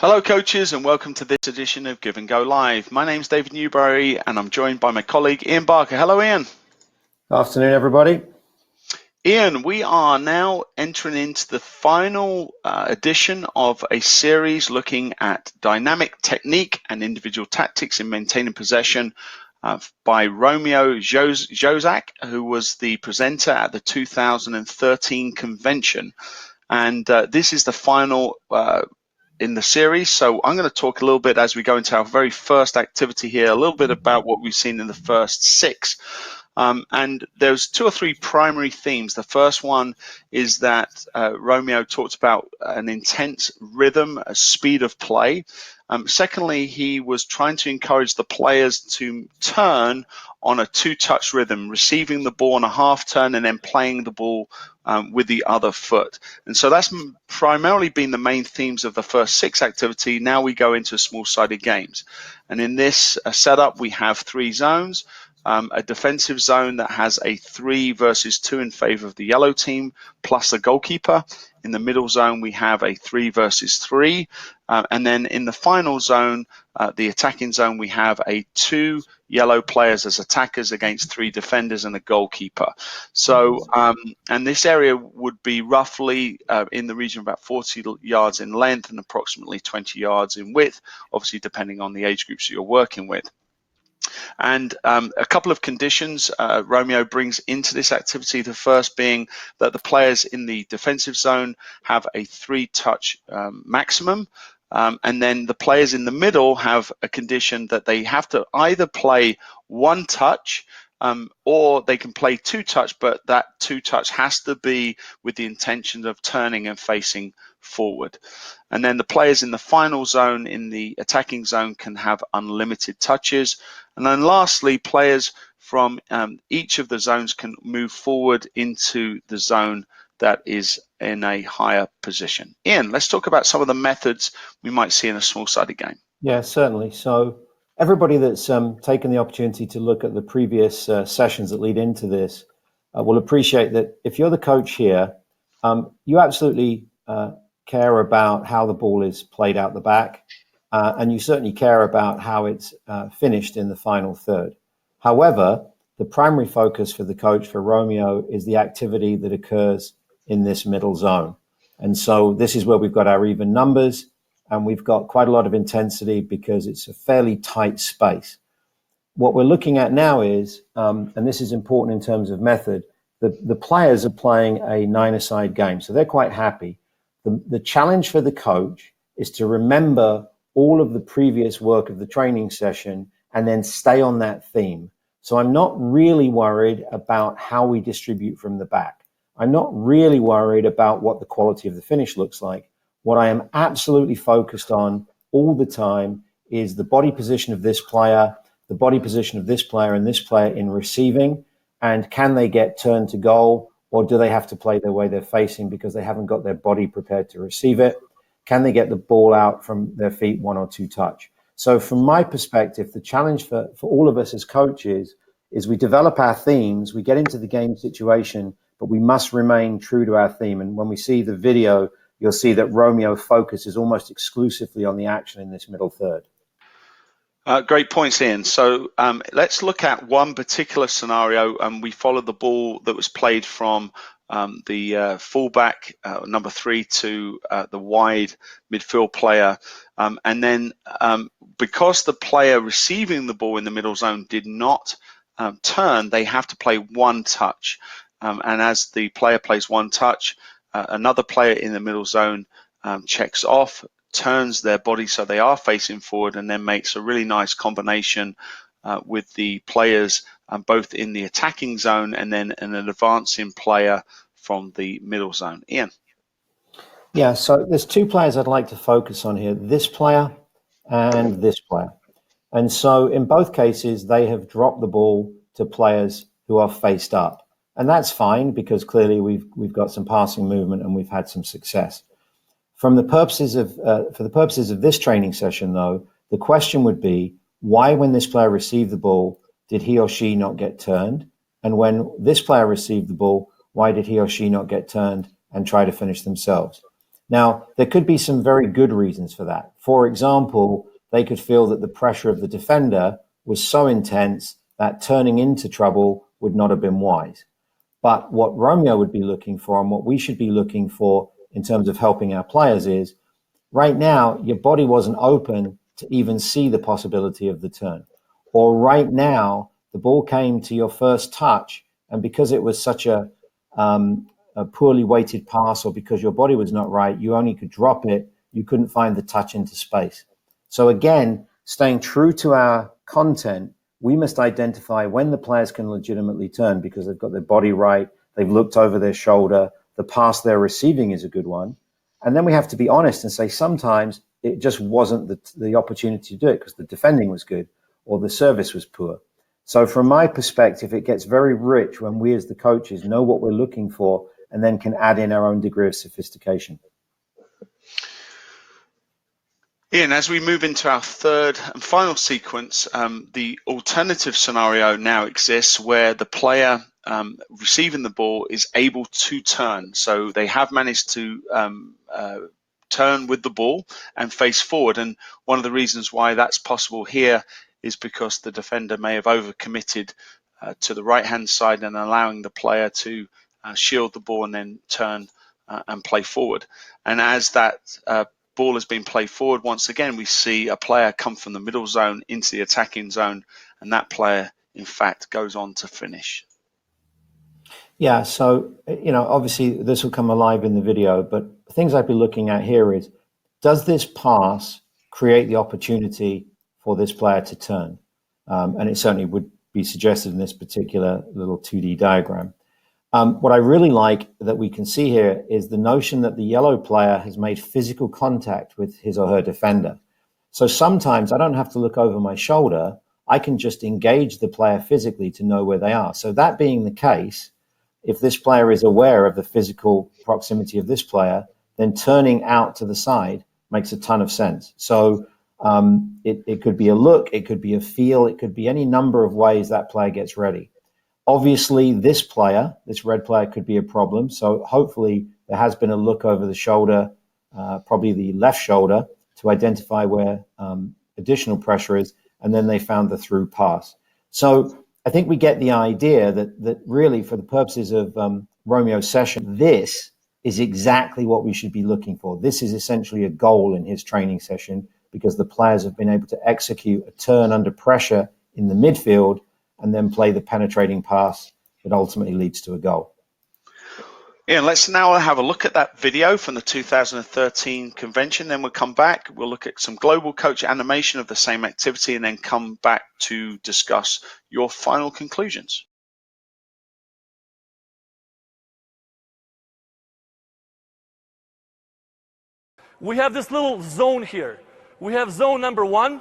Hello coaches and welcome to this edition of Give and Go Live. My name's David Newberry and I'm joined by my colleague Ian Barker. Hello Ian. Afternoon everybody. Ian, we are now entering into the final edition of a series looking at dynamic technique and individual tactics in maintaining possession by Romeo Jozak, who was the presenter at the 2013 convention. And this is the final in the series. So I'm going to talk a little bit as we go into our very first activity here, a little bit about what we've seen in the first six. And there's two or three primary themes. The first one is that Romeo talked about an intense rhythm, a speed of play. Secondly, he was trying to encourage the players to turn on a two-touch rhythm, receiving the ball on a half turn and then playing the ball with the other foot. And so that's primarily been the main themes of the first six activity. Now we go into small-sided games. And in this setup, we have three zones. A defensive zone that has a 3 versus 2 in favor of the yellow team, plus a goalkeeper. In the middle zone, we have a 3 versus 3. And then in the final zone, the attacking zone, we have a 2 yellow players as attackers against 3 defenders and a goalkeeper. So, and this area would be roughly in the region of about 40 yards in length and approximately 20 yards in width, obviously depending on the age groups that you're working with. And a couple of conditions Romeo brings into this activity, the first being that the players in the defensive zone have a 3-touch maximum. And then the players in the middle have a condition that they have to either play 1 touch or they can play 2 touch, but that 2 touch has to be with the intention of turning and facing forward. And then the players in the final zone, in the attacking zone, can have unlimited touches. And then lastly, players from each of the zones can move forward into the zone that is in a higher position. Ian, let's talk about some of the methods we might see in a small-sided game. Yeah, certainly. So everybody that's taken the opportunity to look at the previous sessions that lead into this will appreciate that if you're the coach here, you absolutely care about how the ball is played out the back, and you certainly care about how it's finished in the final third. However, the primary focus for the coach, for Romeo, is the activity that occurs in this middle zone. And so this is where we've got our even numbers, and we've got quite a lot of intensity because it's a fairly tight space. What we're looking at now is, and this is important in terms of method, the players are playing a 9-a-side game, so they're quite happy. The challenge for the coach is to remember all of the previous work of the training session and then stay on that theme. So I'm not really worried about how we distribute from the back. I'm not really worried about what the quality of the finish looks like. What I am absolutely focused on all the time is the body position of this player, the body position of this player and this player in receiving, and can they get turned to goal, or do they have to play the way they're facing because they haven't got their body prepared to receive it? Can they get the ball out from their feet 1 or 2 touch? So from my perspective, the challenge for all of us as coaches is we develop our themes, we get into the game situation, but we must remain true to our theme. And when we see the video, you'll see that Romeo focuses almost exclusively on the action in this middle third. Great points, Ian. So let's look at one particular scenario. We followed the ball that was played from the fullback, number 3, to the wide midfield player. And then because the player receiving the ball in the middle zone did not turn, they have to play 1 touch. And as the player plays 1 touch, another player in the middle zone checks off, turns their body so they are facing forward, and then makes a really nice combination with the players both in the attacking zone and then an advancing player from the middle zone. Ian. Yeah, so there's 2 players I'd like to focus on here, this player and this player. And so in both cases, they have dropped the ball to players who are faced up. And that's fine because clearly we've got some passing movement and we've had some success. For the purposes of this training session, though, the question would be, why, when this player received the ball, did he or she not get turned? And when this player received the ball, why did he or she not get turned and try to finish themselves? Now, there could be some very good reasons for that. For example, they could feel that the pressure of the defender was so intense that turning into trouble would not have been wise. But what Romeo would be looking for, and what we should be looking for in terms of helping our players, is right now, your body wasn't open to even see the possibility of the turn. Or right now, the ball came to your first touch, and because it was such a poorly weighted pass, or because your body was not right, you only could drop it, you couldn't find the touch into space. So again, staying true to our content, we must identify when the players can legitimately turn because they've got their body right, they've looked over their shoulder, the pass they're receiving is a good one. And then we have to be honest and say sometimes it just wasn't the opportunity to do it because the defending was good or the service was poor. So from my perspective, it gets very rich when we as the coaches know what we're looking for and then can add in our own degree of sophistication. Ian, as we move into our third and final sequence, the alternative scenario now exists where the player receiving the ball is able to turn. So they have managed to turn with the ball and face forward. And one of the reasons why that's possible here is because the defender may have overcommitted to the right-hand side and allowing the player to shield the ball and then turn and play forward. And as that ball has been played forward, once again, we see a player come from the middle zone into the attacking zone, and that player, in fact, goes on to finish. Yeah, so, obviously this will come alive in the video, but things I'd be looking at here is, does this pass create the opportunity for this player to turn? And it certainly would be suggested in this particular little 2D diagram. What I really like that we can see here is the notion that the yellow player has made physical contact with his or her defender. So sometimes I don't have to look over my shoulder. I can just engage the player physically to know where they are. So that being the case, if this player is aware of the physical proximity of this player, then turning out to the side makes a ton of sense. So it could be a look, it could be a feel, it could be any number of ways that player gets ready. Obviously, this red player could be a problem. So hopefully there has been a look over the shoulder, probably the left shoulder, to identify where additional pressure is, and then they found the through pass. So I think we get the idea that really, for the purposes of Romeo's session, this is exactly what we should be looking for. This is essentially a goal in his training session because the players have been able to execute a turn under pressure in the midfield and then play the penetrating pass that ultimately leads to a goal. Ian, let's now have a look at that video from the 2013 convention. Then we'll come back. We'll look at some global coach animation of the same activity and then come back to discuss your final conclusions. We have this little zone here. We have zone number 1,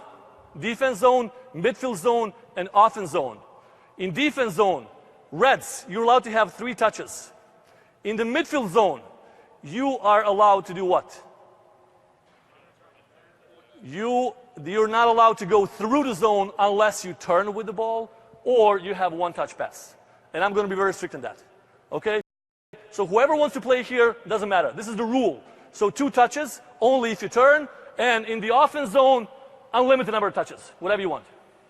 defense zone, midfield zone, and offense zone. In defense zone, reds, you're allowed to have 3 touches. In the midfield zone, you are allowed to do what? You're not allowed to go through the zone unless you turn with the ball or you have 1-touch pass. And I'm going to be very strict on that. Okay? So whoever wants to play here, doesn't matter. This is the rule. So 2 touches, only if you turn. And in the offense zone, unlimited number of touches, whatever you want.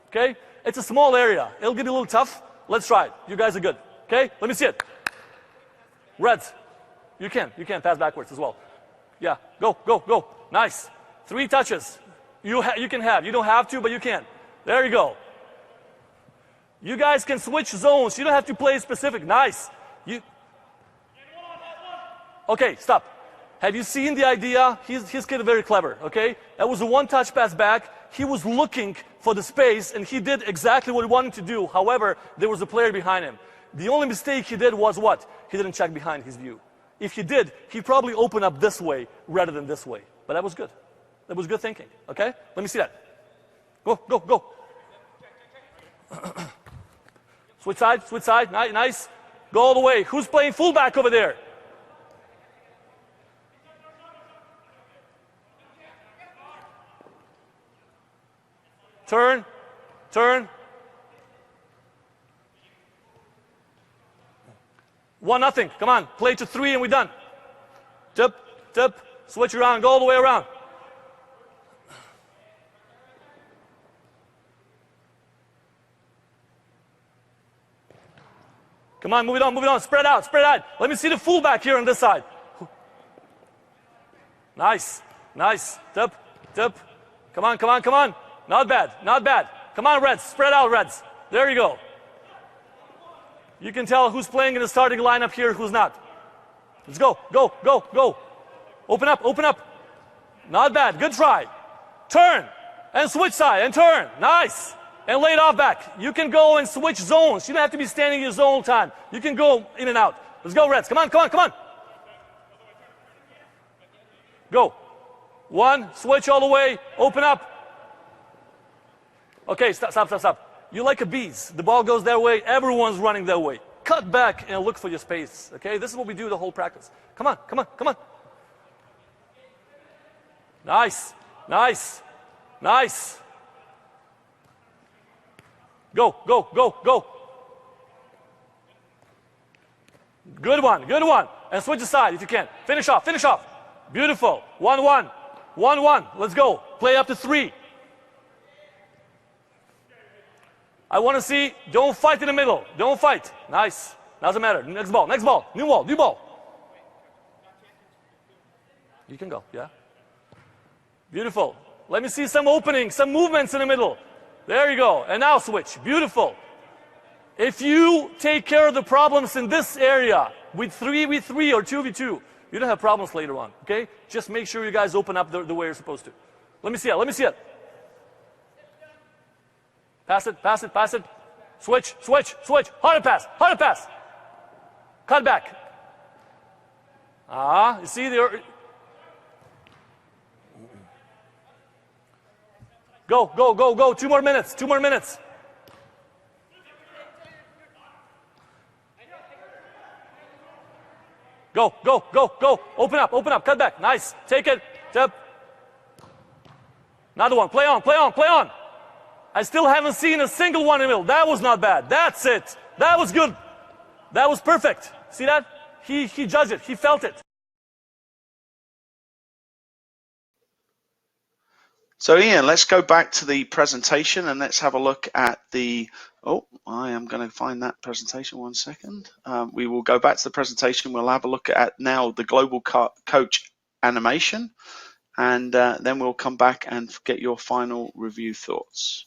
Okay? It's a small area. It'll get a little tough. Let's try it. You guys are good. Okay? Let me see it. Reds, you can pass backwards as well. Yeah, go, go, go. Nice. 3 touches. You can have. You don't have to, but you can. There you go. You guys can switch zones. You don't have to play specific. Nice. Okay, stop. Have you seen the idea? His kid is very clever, okay? That was a 1-touch pass back. He was looking for the space, and he did exactly what he wanted to do. However, there was a player behind him. The only mistake he did was what? He didn't check behind his view. If he did, he'd probably open up this way rather than this way. But that was good. That was good thinking, okay? Let me see that. Go, go, go. Switch side, nice. Go all the way. Who's playing fullback over there? Turn, turn. 1-0. Come on, play to 3 and we're done. Tip, tip, Switch around, go all the way around. Come on, move it on, spread out, spread out. Let me see the fullback here on this side. Nice, nice, tip, tip. Come on, come on, come on. Not bad, not bad. Come on, Reds, spread out, Reds. There you go. You can tell who's playing in the starting lineup here, who's not. Let's go, go, go, go. Open up, open up. Not bad, good try. Turn, and switch side, and turn, nice. And lay it off back. You can go and switch zones. You don't have to be standing in your zone all the time. You can go in and out. Let's go, Reds, come on, come on, come on. Go. One, switch all the way, open up. Okay, stop, stop, stop, stop. You're like a bees. The ball goes that way, everyone's running that way. Cut back and look for your space, okay? This is what we do the whole practice. Come on, come on, come on. Nice, nice, nice. Go, go, go, go. Good one, good one. And switch aside if you can. Finish off, finish off. Beautiful. 1-1. 1-1. Let's go. Play up to 3. I want to see, don't fight in the middle. Don't fight. Nice. Doesn't matter. Next ball, next ball. New ball, new ball. You can go, yeah. Beautiful. Let me see some openings, some movements in the middle. There you go. And now switch. Beautiful. If you take care of the problems in this area with 3v3 or 2v2, you don't have problems later on, okay? Just make sure you guys open up the way you're supposed to. Let me see it, let me see it. Pass it, pass it, pass it. Switch, switch, switch. Harder pass, harder pass. Cut back. You see the... Go, go, go, go. 2 more minutes, 2 more minutes. Go, go, go, go. Open up, cut back. Nice. Take it. Tip. Another one. Play on, play on, play on. I still haven't seen a single one in the middle. That was not bad. That's it. That was good. That was perfect. See that? He judged it. He felt it. So Ian, let's go back to the presentation and let's have a look at the, I am going to find that presentation 1 second. We will go back to the presentation. We'll have a look at now the global coach animation, and then we'll come back and get your final review thoughts.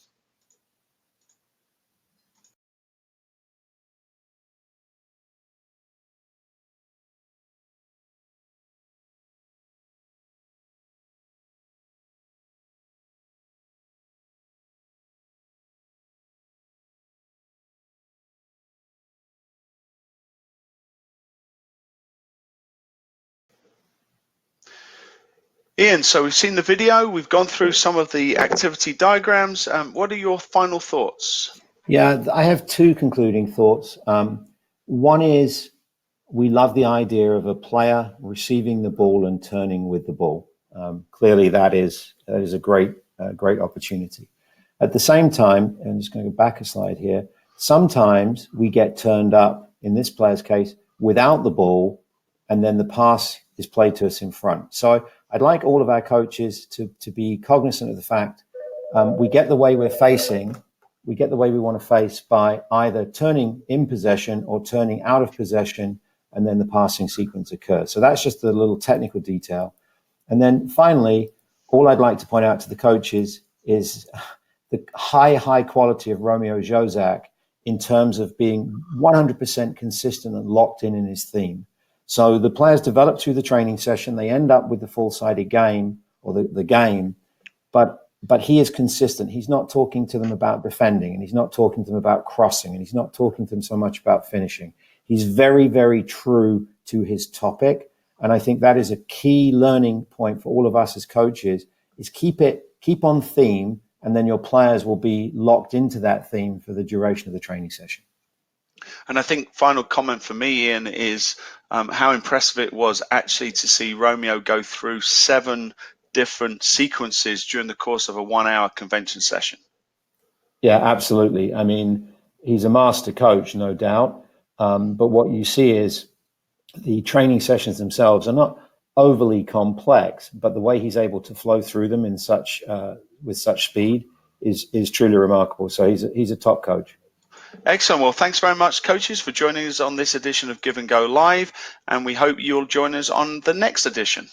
Ian, so we've seen the video, we've gone through some of the activity diagrams. What are your final thoughts? Yeah, I have 2 concluding thoughts. One is we love the idea of a player receiving the ball and turning with the ball. Clearly, that is a great opportunity. At the same time, and I'm just going to go back a slide here, sometimes we get turned up, in this player's case, without the ball, and then the pass is played to us in front. So I'd like all of our coaches to be cognizant of the fact we get the way we're facing, we get the way we want to face by either turning in possession or turning out of possession, and then the passing sequence occurs. So that's just a little technical detail. And then finally, all I'd like to point out to the coaches is the high quality of Romeo Jozak in terms of being 100% consistent and locked in his theme. So the players develop through the training session, they end up with the full-sided game or the game, but he is consistent. He's not talking to them about defending, and he's not talking to them about crossing, and he's not talking to them so much about finishing. He's very, very true to his topic. And I think that is a key learning point for all of us as coaches, is keep on theme, and then your players will be locked into that theme for the duration of the training session. And I think final comment for me, Ian, is how impressive it was actually to see Romeo go through 7 different sequences during the course of a 1-hour convention session. Yeah, absolutely. I mean, he's a master coach, no doubt. But what you see is the training sessions themselves are overly complex, but the way he's able to flow through them in such with such speed is truly remarkable. So he's a top coach. Excellent. Well, thanks very much, coaches, for joining us on this edition of Give and Go Live, and we hope you'll join us on the next edition.